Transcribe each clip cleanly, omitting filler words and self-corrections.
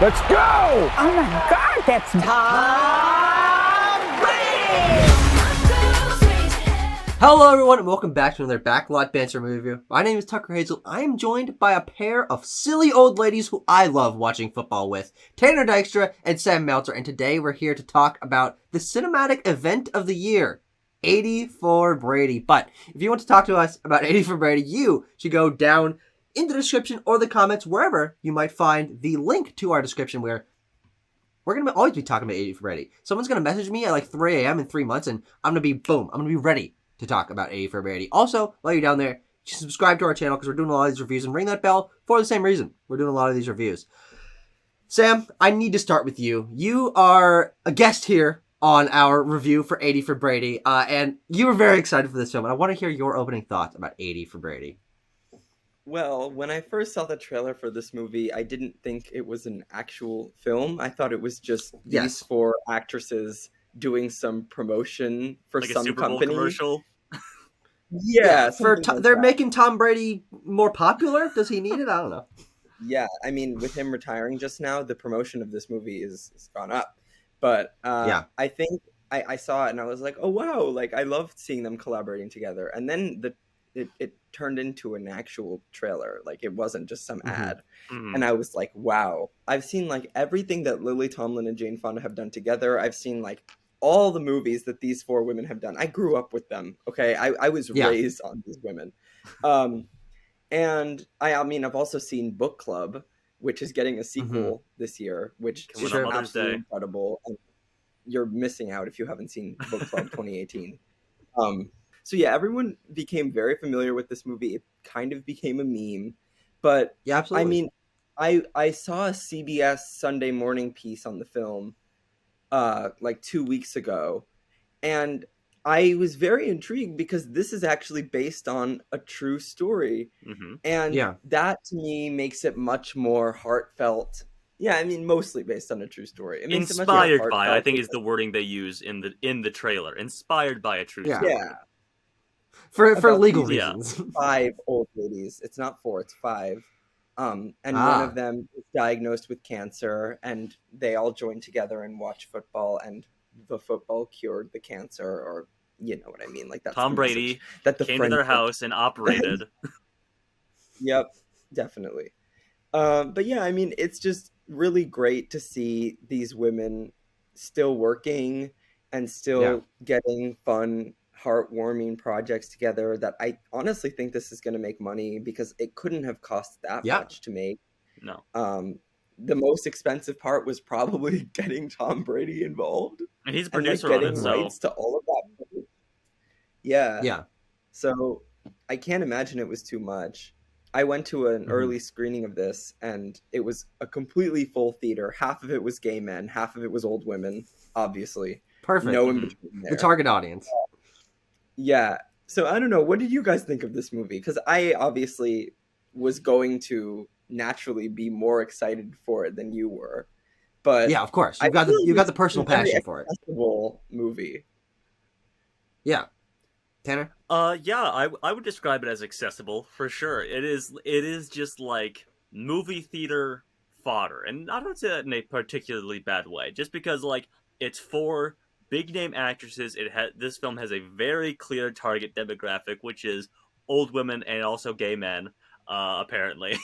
Let's go! Oh my God, that's Tom Brady! Hello everyone and welcome back to another Backlot Banter movie review. My name is Tucker Hazel. I am joined by a pair of silly old ladies who I love watching football with, Tanner Dykstra and Sam Meltzer, and today we're here to talk about the cinematic event of the year, 80 for Brady. But if you want to talk to us about 80 for Brady, you should go down in the description or the comments, wherever you might find the link to our description where we're going to always be talking about 80 for Brady. Someone's going to message me at like 3 a.m. in 3 months and I'm going to be, boom, I'm going to be ready to talk about 80 for Brady. Also, while you're down there, just subscribe to our channel because we're doing a lot of these reviews, and ring that bell for the same reason. We're doing a lot of these reviews. Sam, I need to start with you. You are a guest here on our review for 80 for Brady, and you were very excited for this film, and I want to hear your opening thoughts about 80 for Brady. Well, when I first saw the trailer for this movie, I didn't think it was an actual film. I thought it was just these four actresses doing some promotion for like some a Super Bowl company. Commercial. Yeah, they're making Tom Brady more popular. Does he need it? I don't know. Yeah, I mean, with him retiring just now, the promotion of this movie is gone up. But I think I saw it and I was like, oh wow, like I loved seeing them collaborating together. And then it turned into an actual trailer. Like it wasn't just some ad. Mm-hmm. And I was like, wow. I've seen like everything that Lily Tomlin and Jane Fonda have done together. I've seen like all the movies that these four women have done. I grew up with them. Okay. I was raised on these women. And I mean, I've also seen Book Club, which is getting a sequel this year, which is absolutely incredible. And you're missing out if you haven't seen Book Club 2018. So yeah, everyone became very familiar with this movie. It kind of became a meme, but yeah, absolutely. I mean, I saw a CBS Sunday morning piece on the film, like 2 weeks ago, and I was very intrigued because this is actually based on a true story, and that to me makes it much more heartfelt. Yeah, I mean, mostly based on a true story. It makes inspired it by, I think, is the wording they use in the trailer. Inspired by a true story. Yeah. For legal reasons. 5 old ladies. It's not 4, it's 5. And one of them is diagnosed with cancer, and they all join together and watch football, and the football cured the cancer, or you know what I mean. Like that's Tom Brady that came to their house and operated. Yep, definitely. But yeah, I mean, it's just really great to see these women still working and still getting fun, heartwarming projects together that I honestly think this is going to make money because it couldn't have cost that much to make. No. The most expensive part was probably getting Tom Brady involved. And he's a producer and, like, on it, getting rights to all of that. Yeah. Yeah. So I can't imagine it was too much. I went to an early screening of this and it was a completely full theater. Half of it was gay men, half of it was old women, obviously. Perfect. No in between there. The target audience. Yeah. So I don't know. What did you guys think of this movie? Because I obviously was going to naturally be more excited for it than you were. But yeah, of course. You got the personal passion for it. Movie. Yeah. Tanner? Yeah, I would describe it as accessible for sure. It is just like movie theater fodder. And I don't say that in a particularly bad way. Just because like it's for big name actresses. This film has a very clear target demographic, which is old women and also gay men, apparently.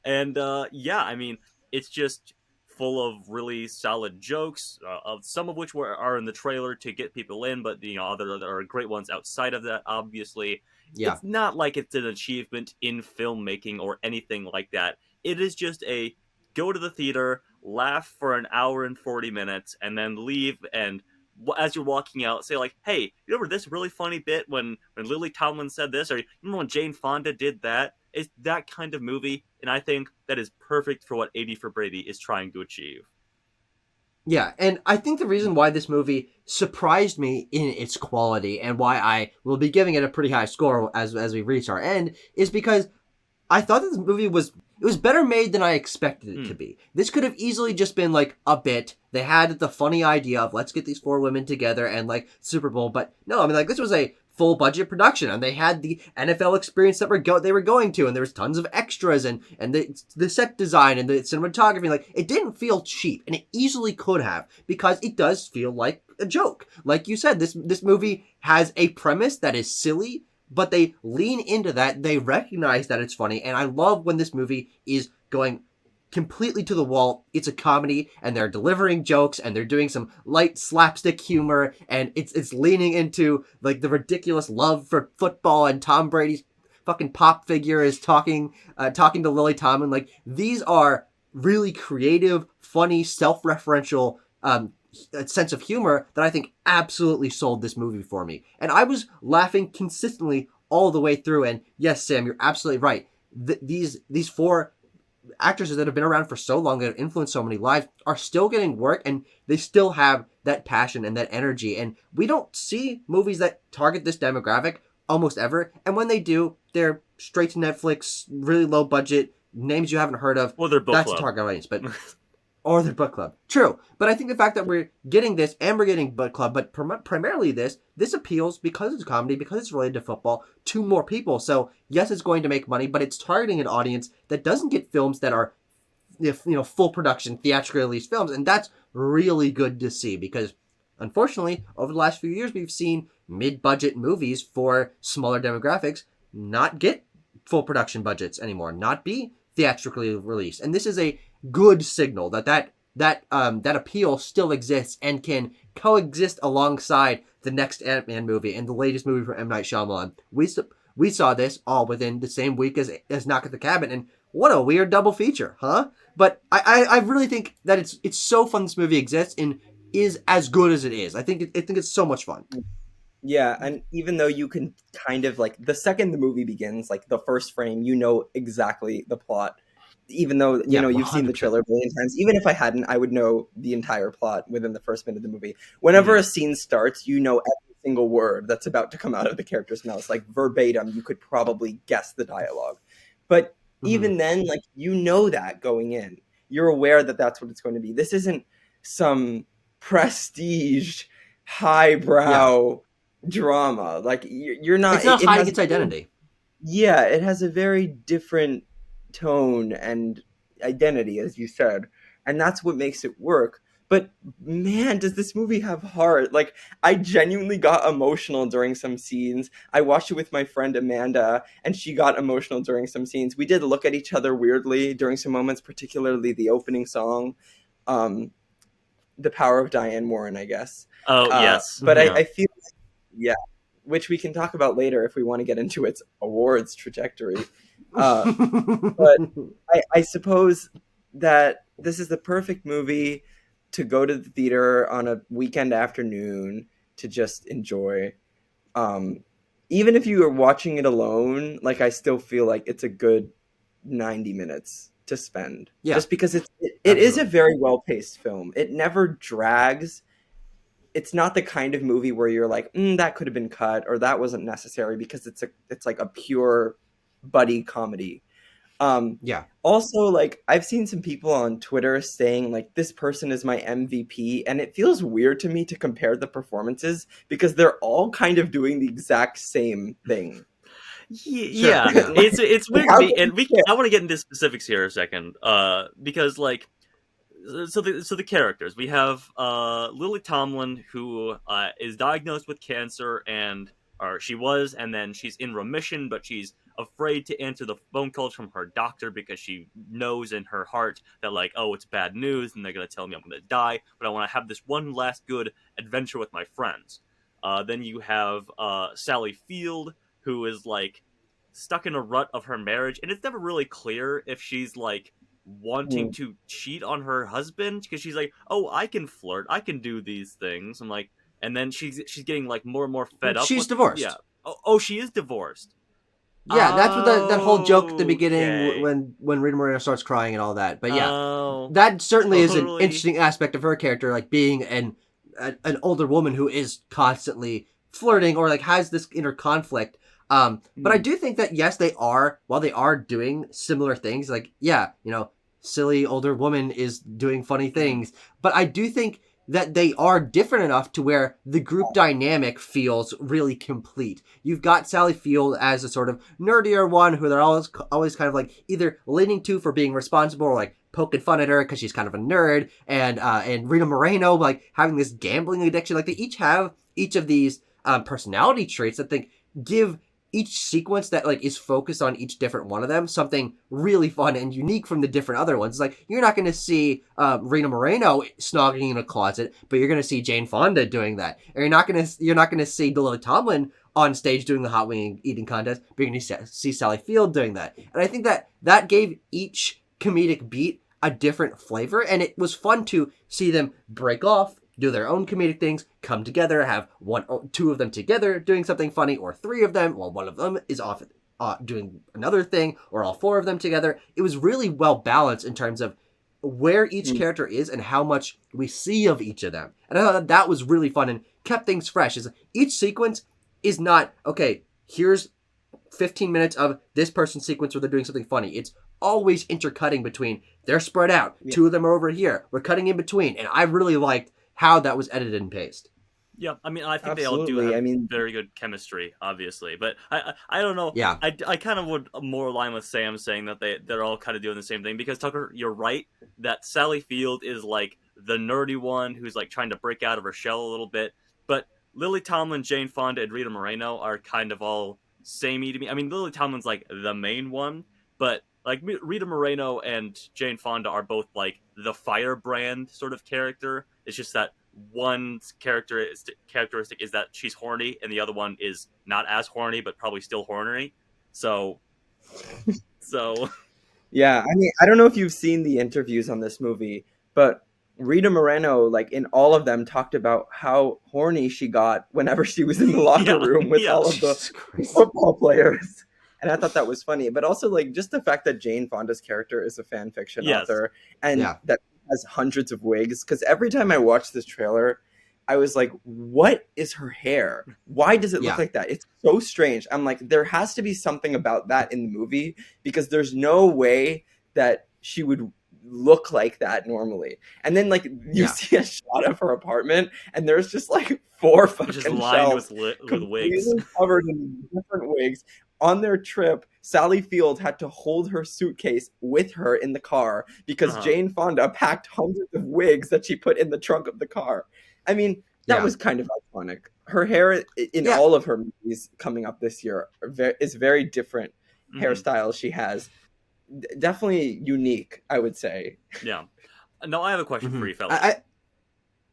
And yeah, I mean, it's just full of really solid jokes, of some of which are in the trailer to get people in, but you know, there are great ones outside of that. Obviously, it's not like it's an achievement in filmmaking or anything like that. It is just a go to the theater, laugh for an hour and 40 minutes, and then leave. And as you're walking out, say like, "Hey, you remember this really funny bit when Lily Tomlin said this, or you remember when Jane Fonda did that?" It's that kind of movie, and I think that is perfect for what 80 for Brady is trying to achieve. Yeah, and I think the reason why this movie surprised me in its quality and why I will be giving it a pretty high score as we reach our end is because I thought that this movie was better made than I expected it to be. This could have easily just been like a bit. They had the funny idea of let's get these four women together and like Super Bowl, but no, I mean like this was a full budget production, and they had the NFL experience that they were going to, and there was tons of extras and the set design and the cinematography. Like, it didn't feel cheap, and it easily could have, because it does feel like a joke. Like you said, this movie has a premise that is silly, but they lean into that. They recognize that it's funny, and I love when this movie is going completely to the wall. It's a comedy, and they're delivering jokes, and they're doing some light slapstick humor, and it's leaning into like the ridiculous love for football, and Tom Brady's fucking pop figure is talking to Lily Tomlin. Like, these are really creative, funny, self-referential sense of humor that I think absolutely sold this movie for me. And I was laughing consistently all the way through. And yes, Sam, you're absolutely right. These four actresses that have been around for so long, that have influenced so many lives, are still getting work, and they still have that passion and that energy. And we don't see movies that target this demographic almost ever. And when they do, they're straight to Netflix, really low budget, names you haven't heard of. Well, they're book That's club. a target audience, but or their book club. True. But I think the fact that we're getting this, and we're getting book club, but primarily this appeals, because it's comedy, because it's related to football, to more people. So yes, it's going to make money, but it's targeting an audience that doesn't get films that are, full production, theatrically released films. And that's really good to see, because unfortunately, over the last few years, we've seen mid-budget movies for smaller demographics not get full production budgets anymore, not be theatrically released. And this is a good signal that appeal still exists and can coexist alongside the next Ant-Man movie and the latest movie from M. Night Shyamalan. We saw this all within the same week as Knock at the Cabin, and what a weird double feature, huh? But I really think that it's so fun this movie exists and is as good as it is. I think it's so much fun. Yeah, and even though you can kind of, like, the second the movie begins, like the first frame, you know exactly the plot. Even though, you've seen the trailer a billion times. Even if I hadn't, I would know the entire plot within the first minute of the movie. Whenever a scene starts, you know every single word that's about to come out of the character's mouth. Like, verbatim, you could probably guess the dialogue. But even then, like, you know that going in. You're aware that that's what it's going to be. This isn't some prestige, highbrow drama. Like, you're not... It's not hiding its identity. Yeah, it has a very different tone and identity, as you said, and that's what makes it work. But man, does this movie have heart. Like, I genuinely got emotional during some scenes. I watched it with my friend Amanda, and she got emotional during some scenes. We did look at each other weirdly during some moments, particularly the opening song, The Power of Diane Warren, I guess. Oh, yes. But I feel like, yeah, which we can talk about later if we want to get into its awards trajectory. But I suppose that this is the perfect movie to go to the theater on a weekend afternoon to just enjoy. Even if you are watching it alone, like, I still feel like it's a good 90 minutes to spend. Yeah. Just because it is a very well-paced film. It never drags. It's not the kind of movie where you're like, that could have been cut, or that wasn't necessary, because it's like a pure buddy comedy. Also, like, I've seen some people on Twitter saying, like, this person is my MVP, and it feels weird to me to compare the performances, because they're all kind of doing the exact same thing. Yeah, sure. It's weird to me, and I want to get into specifics here a second, because, like, so the characters, we have Lily Tomlin, who is diagnosed with cancer, or she was, and then she's in remission, but she's afraid to answer the phone calls from her doctor because she knows in her heart that, like, oh, it's bad news and they're going to tell me I'm going to die, but I want to have this one last good adventure with my friends. Then you have Sally Field, who is, like, stuck in a rut of her marriage, and it's never really clear if she's, like, wanting to cheat on her husband, because she's like, oh, I can flirt, I can do these things. I'm like, and then she's getting, like, more and more fed up. She's divorced. Yeah. Oh, she is divorced. Yeah, that's what that whole joke at the beginning when Rita Moreno starts crying and all that. But yeah, that certainly is an interesting aspect of her character, like being an older woman who is constantly flirting or, like, has this inner conflict. But I do think that, yes, while they are doing similar things, like, yeah, silly older woman is doing funny things. But I do think that they are different enough to where the group dynamic feels really complete. You've got Sally Field as a sort of nerdier one who they're always kind of like either leaning to for being responsible or like poking fun at her because she's kind of a nerd, and Rita Moreno like having this gambling addiction. Like they each have each of these personality traits that they give each sequence that like is focused on each different one of them something really fun and unique from the different other ones. Like you're not going to see Rita Moreno snogging in a closet, but you're going to see Jane Fonda doing that. Or you're not going to see Lily Tomlin on stage doing the hot wing eating contest, but you're going to see Sally Field doing that. And I think that gave each comedic beat a different flavor, and it was fun to see them break off, do their own comedic things, come together, have one or two of them together doing something funny, or three of them, while one of them is off doing another thing, or all four of them together. It was really well balanced in terms of where each character is and how much we see of each of them. And I thought that was really fun and kept things fresh. Each sequence is not, okay, here's 15 minutes of this person's sequence where they're doing something funny. It's always intercutting between, they're spread out, two of them are over here, we're cutting in between. And I really liked how that was edited and paced. Yeah, I mean, I think they all do have very good chemistry, obviously. But I don't know. Yeah. I kind of would more align with Sam saying that they're all kind of doing the same thing. Because, Tucker, you're right that Sally Field is, like, the nerdy one who's, like, trying to break out of her shell a little bit. But Lily Tomlin, Jane Fonda, and Rita Moreno are kind of all samey to me. I mean, Lily Tomlin's, like, the main one. But, like, Rita Moreno and Jane Fonda are both, like, the firebrand sort of character. It's just that one characteristic is that she's horny, and the other one is not as horny, but probably still horny. So. Yeah, I mean, I don't know if you've seen the interviews on this movie, but Rita Moreno, like in all of them, talked about how horny she got whenever she was in the locker room with all of the football players. And I thought that was funny, but also like just the fact that Jane Fonda's character is a fan fiction author, and that has hundreds of wigs. Because every time I watched this trailer, I was like, what is her hair? Why does it look like that? It's so strange. I'm like, there has to be something about that in the movie, because there's no way that she would look like that normally. And then like you see a shot of her apartment, and there's just like four fucking shelves with wigs covered in different wigs. On their trip, Sally Field had to hold her suitcase with her in the car because Jane Fonda packed hundreds of wigs that she put in the trunk of the car. I mean, that was kind of iconic. Her hair in all of her movies coming up this year is very different hairstyles she has. Definitely unique, I would say. Yeah. No, I have a question for you, fellas.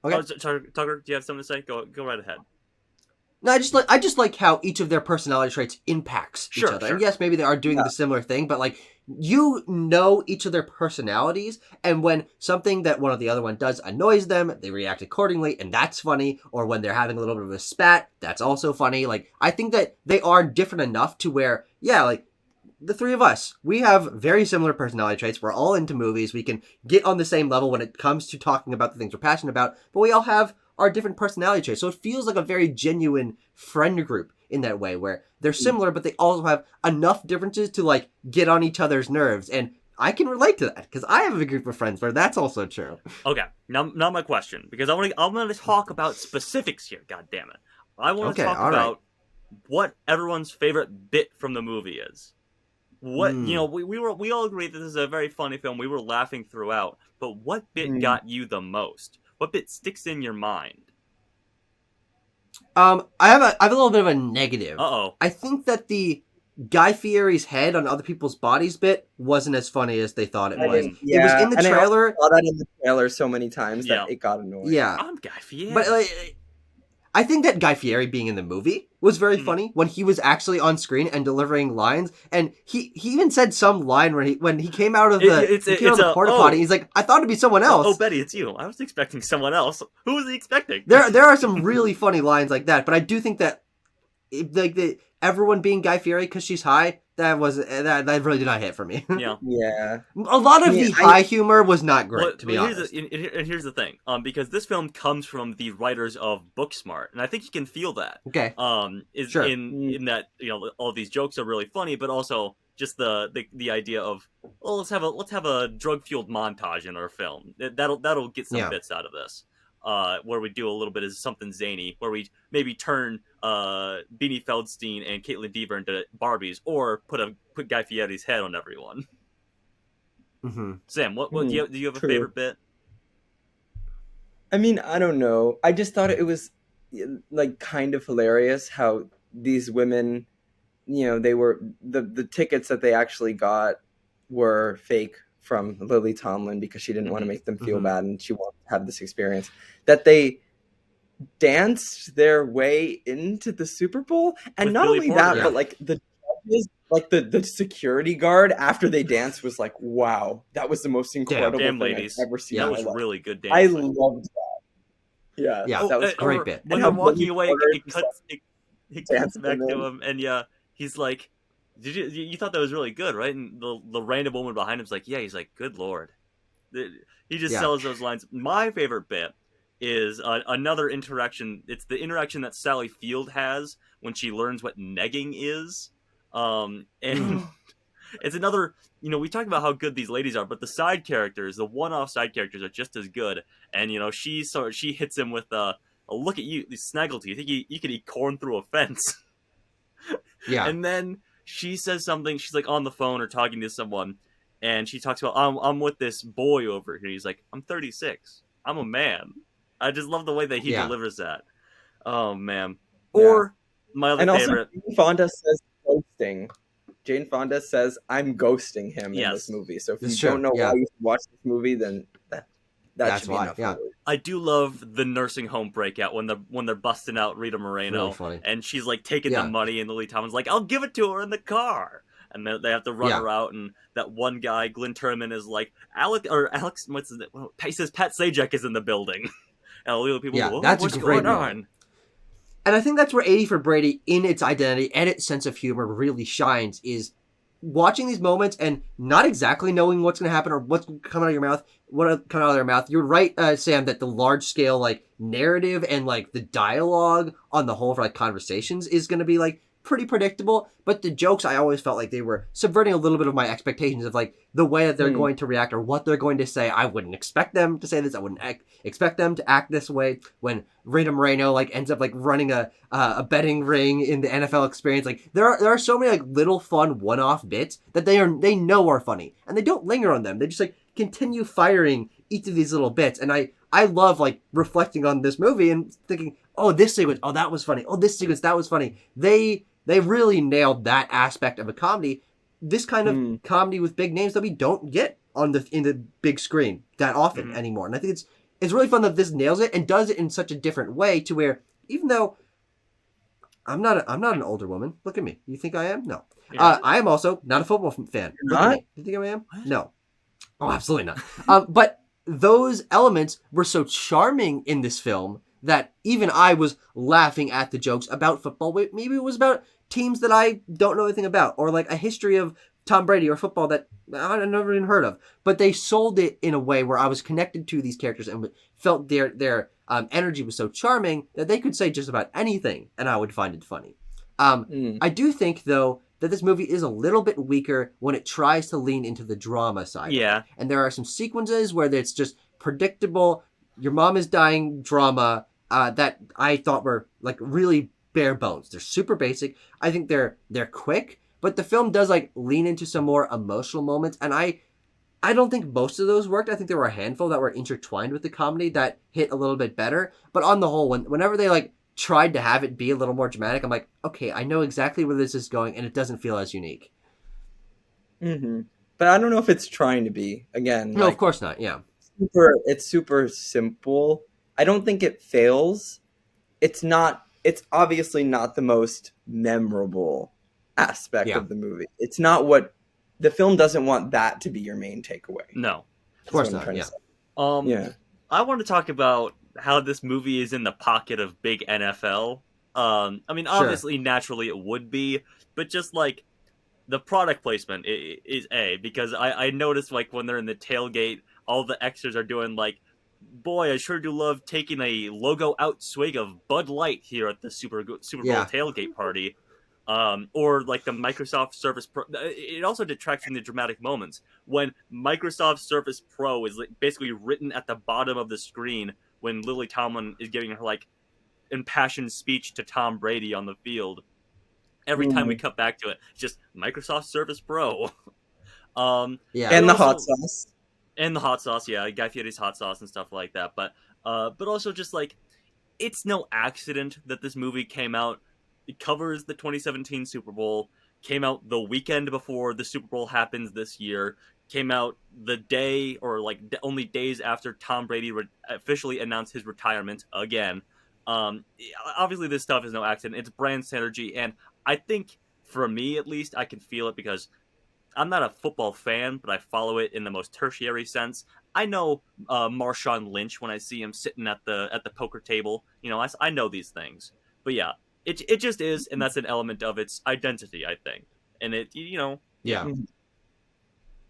Okay. Tucker, do you have something to say? Go right ahead. No, I just like how each of their personality traits impacts each other. And yes, maybe they are doing the similar thing, but like you know each of their personalities, and when something that one of the other one does annoys them, they react accordingly, and that's funny. Or when they're having a little bit of a spat, that's also funny. Like I think that they are different enough to where, like the three of us, we have very similar personality traits. We're all into movies. We can get on the same level when it comes to talking about the things we're passionate about, but we all have our different personality traits. So it feels like a very genuine friend group in that way, where they're similar, but they also have enough differences to like get on each other's nerves. And I can relate to that because I have a group of friends where that's also true. Okay, now my question, because I'm going to talk about specifics here. God damn it! I want to talk about what everyone's favorite bit from the movie is. What we all agree that this is a very funny film. We were laughing throughout, but what bit got you the most? What bit sticks in your mind? I have a little bit of a negative. Uh-oh. I think that the Guy Fieri's head on other people's bodies bit wasn't as funny as they thought it was. Yeah, it was in the trailer. I saw that in the trailer so many times that it got annoying. Yeah, I'm Guy Fieri. But I think that Guy Fieri being in the movie was very funny when he was actually on screen and delivering lines. And he even said some line when he came out of the porta potty. He's like, I thought it'd be someone else. Oh, Betty, it's you. I was expecting someone else. Who was he expecting? There are some really funny lines like that, but I do think that everyone being Guy Fieri because she's high, that really did not hit for me. Yeah. A lot of the high humor was not great, to be honest. Here's the thing, because this film comes from the writers of Booksmart, and I think you can feel that. Okay. In that all these jokes are really funny, but also just the idea of let's have a drug fueled montage in our film. That'll get some bits out of this. where we do a little bit of something zany, where we maybe turn Beanie Feldstein and Caitlin Dever into Barbies, or put Guy Fieri's head on everyone. Mm-hmm. Sam, what do you have a True. favorite bit? I mean, I don't know. I just thought it was like kind of hilarious how these women, they were the tickets that they actually got were fake from Lily Tomlin because she didn't want to make them feel bad and she wanted to have this experience. That they danced their way into the Super Bowl, and With not Billy only Porter, that, yeah. but like the judges, like the security guard after they danced was like, "Wow, that was the most incredible Damn, thing ladies. I've ever seen." That in was my life." really good I dancing. loved that. Yeah, Yeah, that was great bit. When And they're how walking Billy away, Porter it just, cuts. It cuts danced back them to in. him, and he's like, "Did you thought that was really good, right?" And the random woman behind him's like, "Yeah." He's like, "Good lord." He just sells those lines. My favorite bit is another interaction. It's the interaction that Sally Field has when she learns what negging is, and it's another. We talked about how good these ladies are, but the side characters, the one-off side characters, are just as good. And she hits him with a look at you, Snaggletooth. You think you could eat corn through a fence? Yeah. And then she says something. She's like on the phone or talking to someone, and she talks about, I'm with this boy over here. He's like, I'm 36. I'm a man. I just love the way that he delivers that. Oh man. Or my other favorite. Jane Fonda says ghosting. Jane Fonda says, "I'm ghosting him in this movie." So if you don't know why you should watch this movie, then that should be enough. Yeah. I do love the nursing home breakout when they're busting out Rita Moreno, really funny. And she's like taking the money, and Lily Tomlin's like, "I'll give it to her in the car," and then they have to run her out, and that one guy, Glenn Turman, is like, Alex, what's his name? He says Pat Sajak is in the building, and all the people go, that's what's a great going on? And I think that's where 80 for Brady, in its identity and its sense of humor, really shines, is watching these moments and not exactly knowing what's going to happen or what's coming out of your mouth, what coming out of their mouth. You're right, Sam, that the large scale like narrative and like the dialogue on the whole for like conversations is going to be like pretty predictable. But the jokes, I always felt like they were subverting a little bit of my expectations of like the way that they're going to react or what they're going to say. I wouldn't expect them to say this. I wouldn't expect them to act this way. When Rita Moreno like ends up like running a betting ring in the NFL Experience, like there are so many like little fun one-off bits that they know are funny, and they don't linger on them. They just like continue firing each of these little bits, and I love like reflecting on this movie and thinking, oh, this sequence, oh, that was funny. Oh, this sequence, that was funny. They really nailed that aspect of a comedy. This kind of comedy with big names that we don't get in the big screen that often anymore. And I think it's really fun that this nails it and does it in such a different way to where, even though I'm not an older woman, look at me. You think I am? No. Yeah. I am also not a football fan. You're Look at not? me. You think I am? No. Oh, absolutely not. But those elements were so charming in this film that even I was laughing at the jokes about football. Maybe it was about teams that I don't know anything about, or like a history of Tom Brady or football that I've never even heard of. But they sold it in a way where I was connected to these characters and felt their energy was so charming that they could say just about anything and I would find it funny. I do think, though, that this movie is a little bit weaker when it tries to lean into the drama side. Yeah. And there are some sequences where it's just predictable, your mom is dying drama that I thought were like really bare bones. They're super basic. I think they're quick, but the film does like lean into some more emotional moments, and I don't think most of those worked. I think there were a handful that were intertwined with the comedy that hit a little bit better. But on the whole, whenever they like tried to have it be a little more dramatic, I'm like, okay, I know exactly where this is going, and it doesn't feel as unique. But I don't know if it's trying to be. Again, no, of course not. Yeah, it's super simple. I don't think it fails. It's obviously not the most memorable aspect of the movie. It's not what the film doesn't want that to be your main takeaway. No, of course not. Yeah. I want to talk about how this movie is in the pocket of big NFL. I mean, obviously, naturally it would be, but just like the product placement is because I noticed like when they're in the tailgate, all the extras are doing like, boy, I sure do love taking a logo out swig of Bud Light here at the Super Bowl tailgate party. or like the Microsoft Surface Pro. It also detracts from the dramatic moments when Microsoft Surface Pro is like basically written at the bottom of the screen when Lily Tomlin is giving her like impassioned speech to Tom Brady on the field. Every time we cut back to it, it's just Microsoft Surface Pro. Yeah, And the also, hot sauce. And the hot sauce, yeah, Guy Fieri's hot sauce and stuff like that. But also just like it's no accident that this movie came out. It covers the 2017 Super Bowl. Came out the weekend before the Super Bowl happens this year. Came out the day or like only days after Tom Brady officially announced his retirement again. Obviously, this stuff is no accident. It's brand synergy, and I think for me at least, I can feel it because I'm not a football fan, but I follow it in the most tertiary sense. I know Marshawn Lynch when I see him sitting at the poker table. You know, I know these things. But yeah, it just is, and that's an element of its identity, I think. And it, you know, yeah.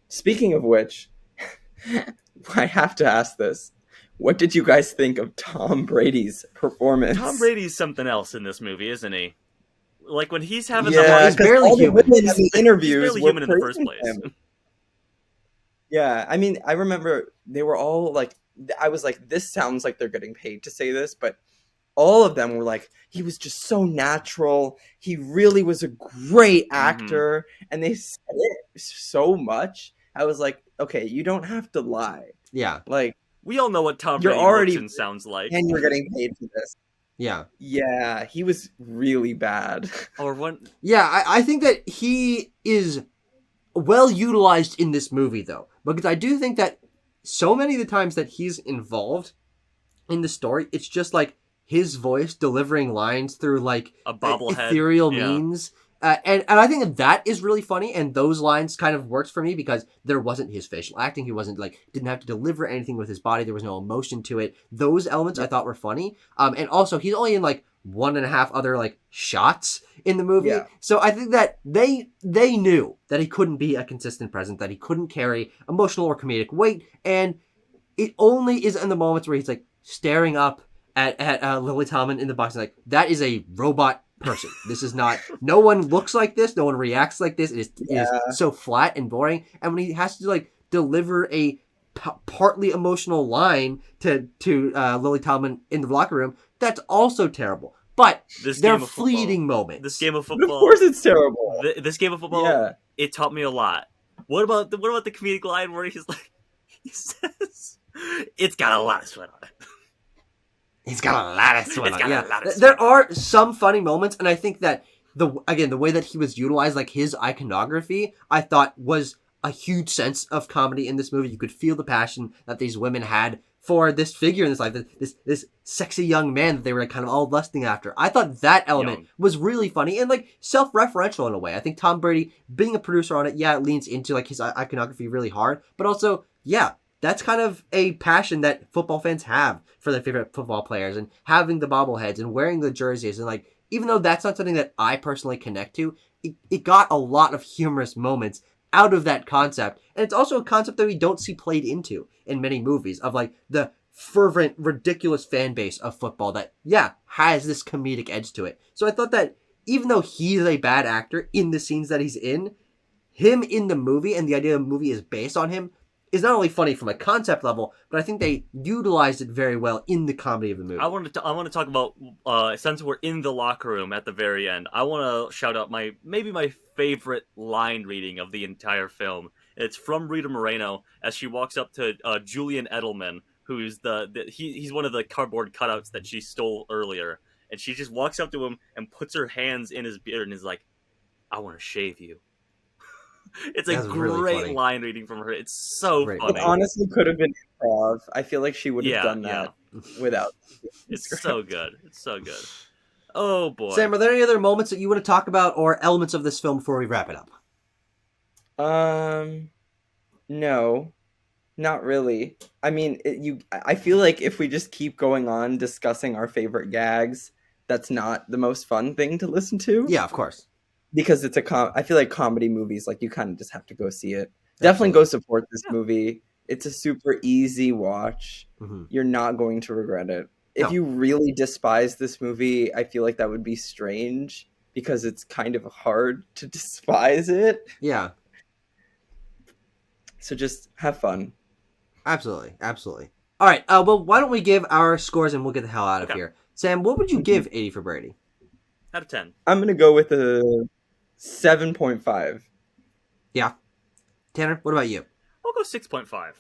Speaking of which, I have to ask this. What did you guys think of Tom Brady's performance? Tom Brady's something else in this movie, isn't he? Like when he's having he's barely all human. the women in the interviews he's barely were human in the first praising place. him. Yeah, I mean, I remember they were all like, I was like, this sounds like they're getting paid to say this, but all of them were like, he was just so natural. He really was a great actor. And they said it so much. I was like, okay, you don't have to lie. Yeah. Like, We all know what Tom You're Brady already- looks and sounds like. and you're getting paid for this. Yeah. Yeah, he was really bad. Or when Yeah, I think that he is well utilized in this movie, though, because I do think that so many of the times that he's involved in the story, it's just like his voice delivering lines through like a bobblehead, ethereal yeah. means. And I think that is really funny, and those lines kind of works for me because there wasn't his facial acting. He wasn't like, didn't have to deliver anything with his body. There was no emotion to it. Those elements I thought were funny. And also he's only in like 1.5 other like shots in the movie. Yeah. So I think that they knew that he couldn't be a consistent presence, that he couldn't carry emotional or comedic weight. And it only is in the moments where he's like staring up at Lily Tomlin in the box and like, that is a robot person. This is not, no one looks like this, no one reacts like this. It is so flat and boring. And when he has to like deliver a partly emotional line to Lily Tomlin in the locker room, that's also terrible. But they're fleeting moments. This game of But football, of course it's terrible. This game of football, it taught me a lot. What about the comedic line where he's like, he says, "It's got a lot of sweat on it." He's got a lot of sweat on it. Yeah, sweat there are some funny moments, and I think that the way that he was utilized, like his iconography, I thought was a huge sense of comedy in this movie. You could feel the passion that these women had for this figure in this life, this sexy young man that they were kind of all lusting after. I thought that element was really funny and like self-referential in a way. I think Tom Brady, being a producer on it, it leans into like his iconography really hard, but also, that's kind of a passion that football fans have for their favorite football players and having the bobbleheads and wearing the jerseys. And like, even though that's not something that I personally connect to, it got a lot of humorous moments out of that concept. And it's also a concept that we don't see played into in many movies of like the fervent, ridiculous fan base of football that, has this comedic edge to it. So I thought that even though he's a bad actor in the scenes that he's in, him in the movie and the idea of the movie is based on him is not only funny from a concept level, but I think they utilized it very well in the comedy of the movie. I want to talk about since we're in the locker room at the very end. I want to shout out my favorite line reading of the entire film. It's from Rita Moreno as she walks up to Julian Edelman, who's he's one of the cardboard cutouts that she stole earlier, and she just walks up to him and puts her hands in his beard and is like, "I want to shave you." It's a great line reading from her. It's so funny. It honestly could have been improv. I feel like she would have done that without. It's so good. It's so good. Oh boy. Sam, are there any other moments that you want to talk about or elements of this film before we wrap it up? No, not really. I mean, I feel like if we just keep going on discussing our favorite gags, that's not the most fun thing to listen to. Yeah, of course. Because it's I feel like comedy movies, like you kind of just have to go see it. Definitely go support this movie. It's a super easy watch. Mm-hmm. You're not going to regret it. If you really despise this movie, I feel like that would be strange. because it's kind of hard to despise it. Yeah. So just have fun. Absolutely. Absolutely. All right. Well, why don't we give our scores and we'll get the hell out of here. Sam, what would you give 80 for Brady? Out of 10. I'm going to go with a 7.5. Yeah. Tanner, what about you? I'll go 6.5.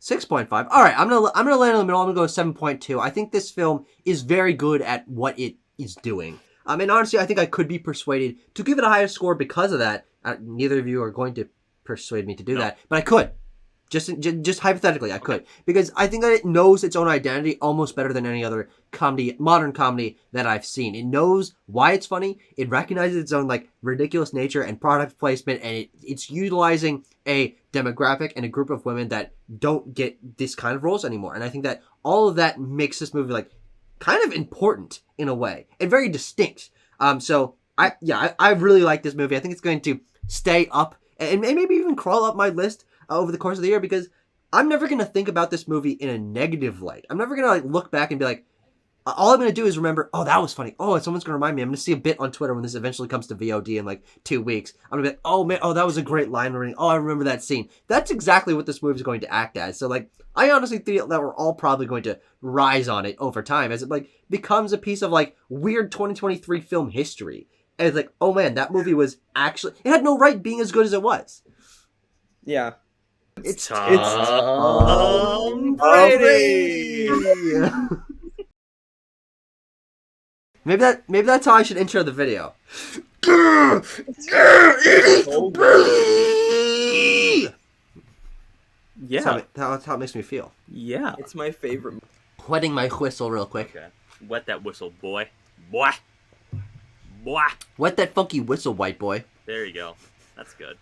6.5. All right, I'm gonna land in the middle. I'm gonna go 7.2. I think this film is very good at what it is doing. And honestly, I think I could be persuaded to give it a higher score because of that. Neither of you are going to persuade me to do that, but I could. Just hypothetically, I could, because I think that it knows its own identity almost better than any other modern comedy that I've seen. It knows why it's funny. It recognizes its own like ridiculous nature and product placement, and it's utilizing a demographic and a group of women that don't get this kind of roles anymore. And I think that all of that makes this movie like kind of important in a way and very distinct. So I really like this movie. I think it's going to stay up and maybe even crawl up my list over the course of the year, because I'm never going to think about this movie in a negative light. I'm never going to like look back and be like, all I'm going to do is remember, oh, that was funny. Oh, someone's going to remind me. I'm going to see a bit on Twitter when this eventually comes to VOD in like 2 weeks. I'm going to be like, oh man, oh, that was a great line reading. Oh, I remember that scene. That's exactly what this movie is going to act as. So like, I honestly feel that we're all probably going to rise on it over time as it like becomes a piece of like weird 2023 film history. And it's like, oh man, that movie was actually, it had no right being as good as it was. Yeah. It's Tom Brady. Maybe that's how I should intro the video. Yeah. That's how it makes me feel. Yeah. It's my favorite. Wetting my whistle real quick. Okay. Wet that whistle, boy. Boy. Boy. Wet that funky whistle, white boy. There you go. That's good.